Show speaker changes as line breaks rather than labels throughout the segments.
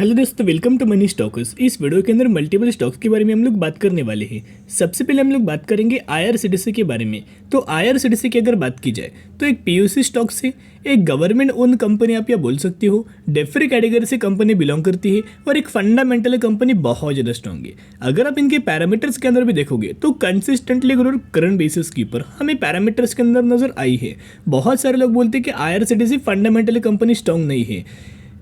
Hello दोस्तों, welcome to money stocks. इस video के अंदर मल्टीपल स्टॉक्स के बारे में हम लोग बात करने वाले हैं। सबसे पहले हम लोग बात करेंगे आईआरसीटीसी के बारे में। तो आईआरसीटीसी की अगर बात की जाए तो एक पीयूसी स्टॉक से एक गवर्नमेंट ओन कंपनी आप यह बोल सकते हो, डेफरी कैटेगरी से कंपनी बिलोंग करती है और एक फंडामेंटल कंपनी बहुत ज़्यादा स्ट्रॉन्ग है। अगर आप इनके पैरामीटर्स के अंदर भी देखोगे तो कंसिस्टेंटली ग्रो करंट बेसिस के ऊपर हमें पैरामीटर्स के अंदर नजर आई है। बहुत सारे लोग बोलते हैं कि आईआरसीटीसी फंडामेंटली कंपनी स्ट्रॉन्ग नहीं है।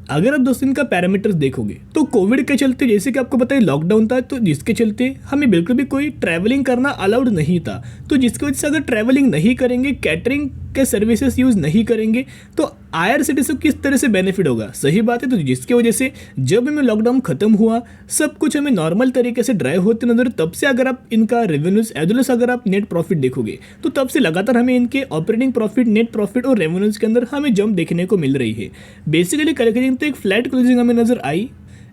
अगर आप दोस्तों इनका पैरामीटर्स देखोगे तो कोविड के चलते, जैसे कि आपको पता है लॉकडाउन था, तो जिसके चलते हमें बिल्कुल भी कोई ट्रैवलिंग करना अलाउड नहीं था। तो जिसकी वजह से अगर ट्रैवलिंग नहीं करेंगे, कैटरिंग के सर्विसेज यूज़ नहीं करेंगे, तो आईआरसीटीसी को किस तरह से बेनिफिट होगा। सही बात है। तो जिसकी वजह से जब हमें लॉकडाउन खत्म हुआ, सब कुछ हमें नॉर्मल तरीके से ड्राइव होते नजर, तब से अगर आप इनका रेवेन्यूज एज वेल एज अगर आप नेट प्रॉफिट देखोगे तो तब से लगातार हमें इनके ऑपरेटिंग प्रॉफिट, नेट प्रॉफिट और रेवेन्यूज के अंदर हमें जंप देखने को मिल रही है। बेसिकली कल तो एक फ्लैट क्लोजिंग हमें नजर आई,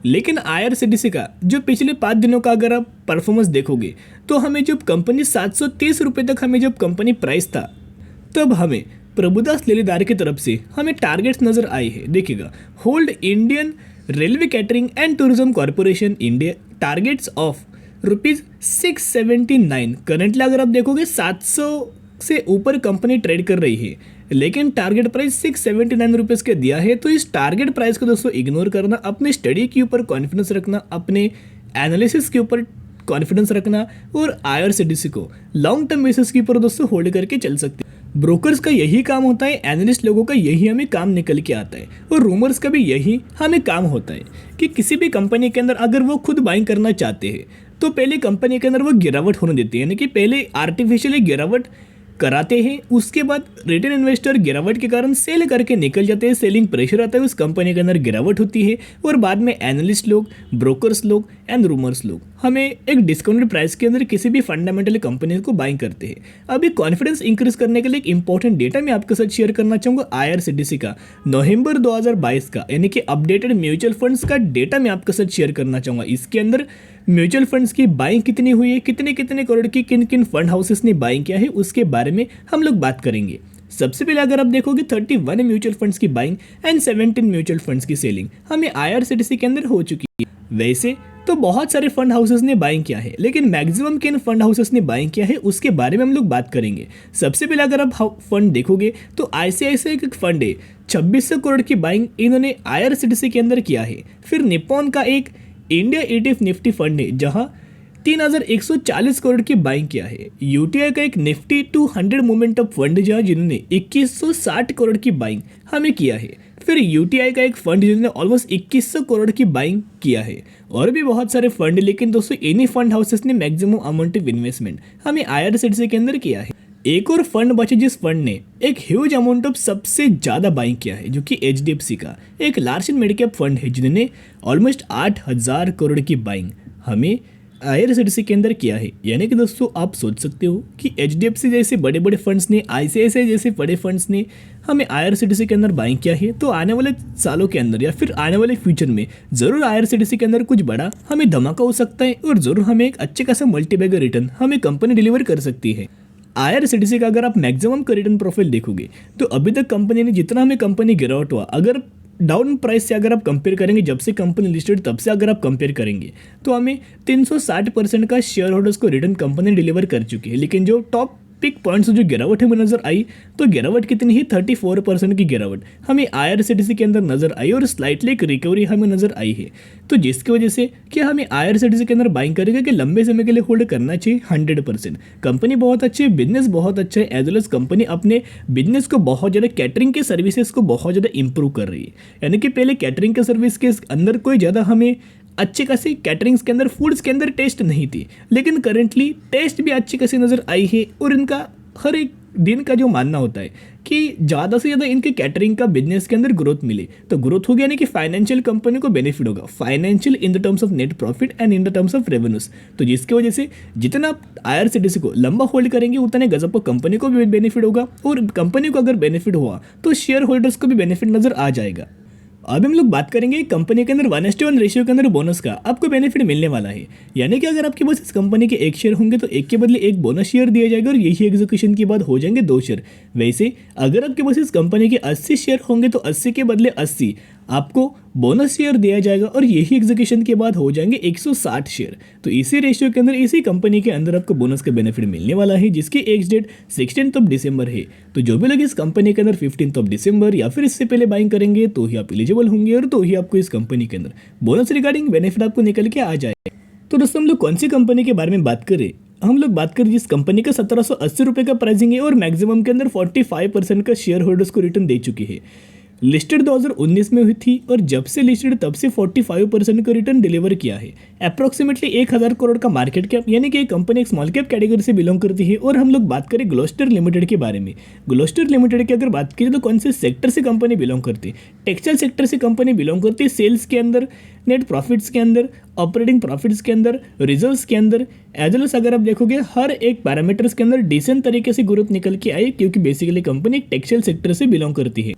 लेकिन आईआरसीटीसी का जो पिछले 5 दिनों का अगर आप परफॉर्मेंस देखोगे तो हमें जब कंपनी 730 रुपये तक हमें जब कंपनी प्राइस था, तब हमें प्रभुदास लेलीदार की तरफ से हमें टारगेट्स नजर आए हैं। देखिएगा, hold Indian railway catering and tourism corporation India targets of ₹679। Currently अगर आप देखोगे 700 से ऊपर कंपनी ट्रेड कर रही है, लेकिन टारगेट प्राइस 679 रुपीज़ के दिया है। तो इस टारगेट प्राइस को दोस्तों इग्नोर करना, अपने स्टडी के ऊपर कॉन्फिडेंस रखना, अपने एनालिसिस के ऊपर कॉन्फिडेंस रखना और आईआरसीटीसी को लॉन्ग टर्म बेसिस के ऊपर दोस्तों होल्ड करके चल सकते हैं। ब्रोकर्स का यही काम होता है, एनालिस्ट लोगों का यही हमें काम निकल के आता है, और रूमर्स का भी यही हमें काम होता है कि किसी भी कंपनी के अंदर अगर वो खुद बाइंग करना चाहते हैं तो पहले कंपनी के अंदर वो गिरावट होने देती है, यानी कि पहले आर्टिफिशियली गिरावट कराते हैं, उसके बाद रिटेल इन्वेस्टर गिरावट के कारण सेल करके निकल जाते हैं, सेलिंग प्रेशर आता है, उस कंपनी के अंदर गिरावट होती है, और बाद में एनालिस्ट लोग, ब्रोकर्स लोग एंड रूमर्स लोग हमें एक डिस्काउंटेड प्राइस के अंदर किसी भी फंडामेंटल कंपनी को बाइंग करते हैं। अभी कॉन्फिडेंस इंक्रीज करने के लिए एक इंपॉर्टेंट डेटा मैं आपके साथ शेयर करना चाहूँगा। आईआरसीटीसी का नवंबर 2022 का यानी कि अपडेटेड म्यूचुअल फंड्स का डेटा मैं आपके साथ शेयर करना चाहूँगा। इसके अंदर म्यूचुअल फंड्स की बाइंग कितनी हुई है, कितने कितने करोड़ की किन किन फंड हाउसेस ने बाइंग किया है, उसके बारे में हम लोग बात करेंगे। सबसे पहले अगर आप देखोगे 31 म्यूचुअल फंड्स की बाइंग एंड 17 म्यूचुअल फंड्स की सेलिंग हमें आईआरसीटीसी के अंदर हो चुकी है। वैसे तो बहुत सारे फंड हाउसेस ने बाइंग किया है, लेकिन मैक्सिमम किन फंड हाउसेस ने बाइंग किया है उसके बारे में हम लोग बात करेंगे। सबसे पहले अगर आप फंड देखोगे तो आईसीआईसीआई का फंड है, 2600 करोड़ की बाइंग इन्होंने आईआरसीटीसी के अंदर किया है। फिर निप्पॉन का एक इंडिया ETF निफ्टी फंड है, जहां 3140 करोड़ की बाइंग किया है। यूटीआई का एक निफ्टी 200 मूवमेंट ऑफ फंड जहां जिन्होंने 2160 करोड़ की बाइंग हमें किया है। फिर यूटीआई का एक फंड जिन्होंने ऑलमोस्ट 2100 करोड़ की बाइंग किया है। और भी बहुत सारे फंड, लेकिन दोस्तों इन्हीं फंड हाउसेस ने मैक्सिमम अमाउंट ऑफ इन्वेस्टमेंट हमें आईआरसीटीसी के अंदर किया है। एक और फंड बचे जिस फंड ने एक ह्यूज अमाउंट ऑफ सबसे ज़्यादा बाइंग किया है, जो कि एचडीएफसी का एक large and mid cap fund है, जिन्होंने ऑलमोस्ट 8000 करोड़ की बाइंग हमें आईआरसीटीसी के अंदर किया है। यानी कि दोस्तों आप सोच सकते हो कि एचडीएफसी जैसे बड़े बड़े फंड्स ने, आईसीआईसीआई जैसे बड़े फंड्स ने हमें आईआरसीटीसी के अंदर बाइंग किया है। तो आने वाले सालों के अंदर या फिर आने वाले फ्यूचर में ज़रूर आईआरसीटीसी के अंदर कुछ बड़ा हमें धमाका हो सकता है, और ज़रूर हमें एक अच्छे खासा मल्टीबैगर रिटर्न हमें कंपनी डिलीवर कर सकती है। आईआरसीटीसी का अगर आप मैक्सिमम का रिटर्न प्रोफाइल देखोगे तो अभी तक कंपनी ने जितना हमें कंपनी गिरावट हुआ, अगर डाउन प्राइस से अगर आप कंपेयर करेंगे, जब से कंपनी लिस्टेड तब से अगर आप कंपेयर करेंगे, तो हमें 360% का शेयर होल्डर्स को रिटर्न कंपनी डिलीवर कर चुकी है। लेकिन जो टॉप पिक पॉइंट्स जो गिरावट हमें नजर आई, तो गिरावट कितनी ही 34% की गिरावट हमें आईआरसीटीसी के अंदर नजर आई, और स्लाइटली एक रिकवरी हमें नजर आई है। तो जिसकी वजह से क्या हमें आईआरसीटीसी के अंदर बाइंग करेगा कि लंबे समय के लिए होल्ड करना चाहिए 100%। कंपनी बहुत अच्छी है, बिजनेस बहुत अच्छा है, एज वेल एज कंपनी अपने बिजनेस को बहुत ज़्यादा, कैटरिंग के सर्विसेज को बहुत ज़्यादा इंप्रूव कर रही है। यानी कि पहले कैटरिंग के सर्विस के अंदर कोई ज़्यादा हमें अच्छे खासी कैटरिंग्स के अंदर, फूड्स के अंदर टेस्ट नहीं थी, लेकिन करेंटली टेस्ट भी अच्छी खासी नज़र आई है। और इनका हर एक दिन का जो मानना होता है कि ज़्यादा से ज़्यादा इनके कैटरिंग का बिजनेस के अंदर ग्रोथ मिले, तो ग्रोथ हो गया यानी कि फाइनेंशियल कंपनी को बेनिफिट होगा, financial in the terms of net profit and in the terms of revenues. तो जिसकी वजह से जितना आप आईआरसीटीसी को लंबा होल्ड करेंगे, उतने गजब को कंपनी को भी बेनिफिट होगा, और कंपनी को अगर बेनिफिट हुआ तो शेयर होल्डर्स को भी बेनिफिट नजर आ जाएगा। अब हम लोग बात करेंगे कंपनी के अंदर 1:1 रेशियो के अंदर बोनस का आपको बेनिफिट मिलने वाला है। यानी कि अगर आपके पास इस कंपनी के 1 शेयर होंगे तो 1 के बदले 1 बोनस शेयर दिया जाएगा, और यही एग्जीक्यूशन के बाद हो जाएंगे 2 शेयर। वैसे अगर आपके पास इस कंपनी के 80 शेयर होंगे तो 80 के बदले 80 आपको बोनस शेयर दिया जाएगा और यही एग्जीक्यूशन के बाद हो जाएंगे 160 शेयर। तो इसी रेशियो के अंदर इसी कंपनी के अंदर आपको बोनस का बेनिफिट मिलने वाला है, जिसकी एक्स डेट 16 दिसंबर है। तो जो भी लोग इस कंपनी के अंदर 15 दिसंबर या फिर इससे पहले बाइंग करेंगे तो ही आप एलिजिबल होंगे और तो ही आपको इस कंपनी के अंदर बोनस रिगार्डिंग बेनिफिट आपको निकल के आ जाए। तो दोस्तों हम लोग कौन सी कंपनी के बारे में बात करें, हम लोग बात करें जिस कंपनी का 1780 रुपये का प्राइसिंग है और मैक्सिमम के अंदर 45% का शेयर होल्डर्स को रिटर्न दे चुकी है। लिस्टेड 2019 में हुई थी और जब से लिस्टेड तब से 45% का रिटर्न डिलीवर किया है। अप्रॉक्सीमेटली 1000 करोड़ का मार्केट कैप, यानी कि ये कंपनी एक स्मॉल कैप कैटेगरी से बिलोंग करती है। और हम लोग बात करें ग्लोस्टर लिमिटेड के बारे में। ग्लोस्टर लिमिटेड की अगर बात की तो कौन से सेक्टर से कंपनी बिलोंग करती है? टेक्सटाइल सेक्टर से कंपनी बिलोंग करती है। सेल्स के अंदर, नेट प्रॉफिट्स के अंदर, ऑपरेटिंग प्रॉफिट्स के अंदर, रिजर्व्स के अंदर, एज वेल एज अगर आप देखोगे हर एक पैरामीटर्स के अंदर डिसेंट तरीके से ग्रोथ निकल के आई, क्योंकि बेसिकली कंपनी टेक्सटाइल सेक्टर से बिलोंग करती है।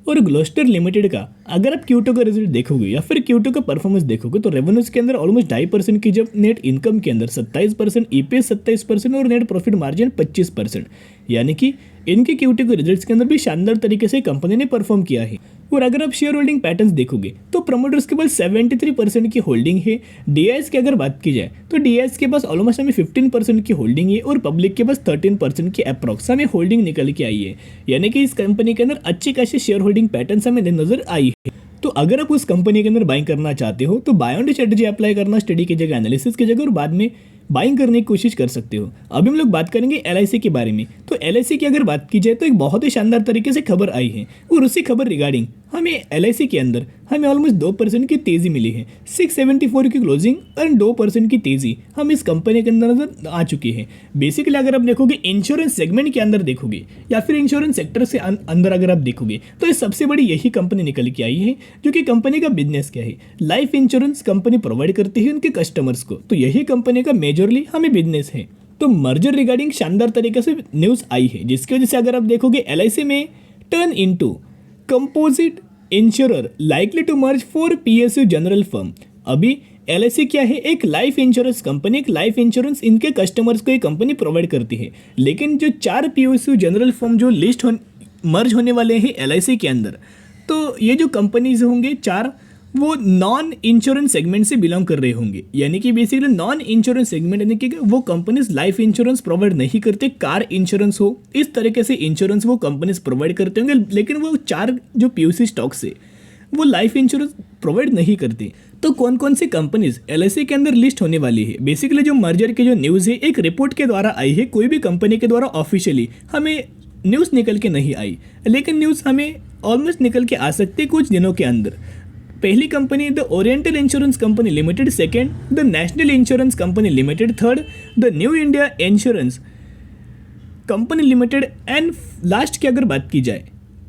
और ग्लोस्टर लिमिटेड का अगर आप Q2 का रिजल्ट देखोगे या फिर Q2 का परफॉर्मेंस देखोगे तो रेवेन्यूज के अंदर ऑलमोस्ट 2.5% की, जब नेट इनकम के अंदर 27%, EPS 27% और नेट प्रॉफिट मार्जिन 25%, यानी कि इनके Q2 के रिजल्ट्स के अंदर भी शानदार तरीके से कंपनी ने परफॉर्म किया है। और अगर आप शेयर होल्डिंग पैटर्न्स देखोगे तो प्रमोटर्स के पास 73% की होल्डिंग है। DIS की अगर बात की जाए तो DIS के पास ऑलमोस्ट हमें 15% की होल्डिंग है और पब्लिक के पास 13% की अप्रॉक्स हमें होल्डिंग निकल के आई है, यानी कि इस कंपनी के अंदर अच्छी खासी शेयर होल्डिंग पैटर्न्स हमें नजर आई है। तो अगर आप उस कंपनी के अंदर बाइंग करना चाहते हो तो बाय ऑन स्ट्रेटजी अप्लाई करना, स्टडी कीजिएगा, एनालिसिस कीजिएगा और बाद में बाइंग करने की कोशिश कर सकते हो। अभी हम लोग बात करेंगे LIC के बारे में। तो LIC की अगर बात की जाए तो एक बहुत ही शानदार तरीके से खबर आई है और उसी खबर रिगार्डिंग हमें LIC के अंदर हमें ऑलमोस्ट 2% की तेज़ी मिली है। 674 की क्लोजिंग और 2% की तेज़ी हम इस कंपनी के अंदर आ चुकी है। बेसिकली अगर आप देखोगे इंश्योरेंस सेगमेंट के अंदर देखोगे या फिर इंश्योरेंस सेक्टर से अंदर अगर आप देखोगे तो ये सबसे बड़ी यही कंपनी निकल के आई है, जो कि कंपनी का बिजनेस क्या है, लाइफ इंश्योरेंस कंपनी प्रोवाइड करती है उनके कस्टमर्स को। तो यही कंपनी का मेजरली हमें बिजनेस है। तो मर्जर रिगार्डिंग शानदार तरीके से न्यूज़ आई है, जिसकी वजह से अगर आप देखोगे LIC में turn into composite insurer likely to merge for PSU general firm. अभी LIC क्या है? एक लाइफ इंश्योरेंस कंपनी, एक लाइफ इंश्योरेंस इनके कस्टमर्स को ये कंपनी प्रोवाइड करती है। लेकिन जो 4 PSU जनरल फर्म जो मर्ज होने वाले हैं LIC के अंदर, तो ये जो कंपनीज होंगे 4 वो नॉन इंश्योरेंस सेगमेंट से बिलोंग कर रहे होंगे, यानी कि बेसिकली नॉन इंश्योरेंस सेगमेंट, यानी कि वो कंपनीज लाइफ इंश्योरेंस प्रोवाइड नहीं करते, कार इंश्योरेंस हो इस तरीके से इंश्योरेंस वो कंपनीज प्रोवाइड करते होंगे। लेकिन वो 4 जो PSU स्टॉक्स है वो लाइफ इंश्योरेंस प्रोवाइड नहीं करते। तो कौन कौन सी कंपनीज LIC के अंदर लिस्ट होने वाली है? बेसिकली जो मर्जर की जो न्यूज़ है एक रिपोर्ट के द्वारा आई है, कोई भी कंपनी के द्वारा ऑफिशियली हमें न्यूज़ निकल के नहीं आई, लेकिन न्यूज़ हमें ऑलमोस्ट निकल के आ सकती है कुछ दिनों के अंदर। पहली company the oriental insurance company limited, second the national insurance company limited, third the new India insurance company limited and last की अगर बात की जाए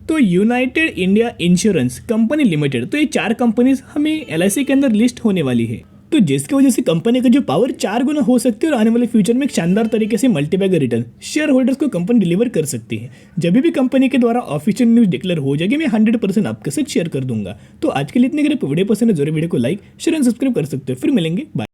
तो United India insurance company limited. तो ये 4 कंपनीज हमें LIC के अंदर लिस्ट होने वाली है, तो जिसकी वजह से कंपनी का जो पावर 4 गुना हो सकती है और आने वाले फ्यूचर में एक शानदार तरीके से मल्टीबैगर रिटर्न शेयर होल्डर्स को कंपनी डिलीवर कर सकती है। जब भी कंपनी के द्वारा ऑफिशियल न्यूज़ डिक्लेयर हो जाएगी मैं 100% आपके साथ शेयर कर दूंगा। तो आज के लिए इतने वीडियो पसंद है, जरूर वीडियो को लाइक, शेयर एंड सब्सक्राइब कर सकते हो। फिर मिलेंगे, बाय।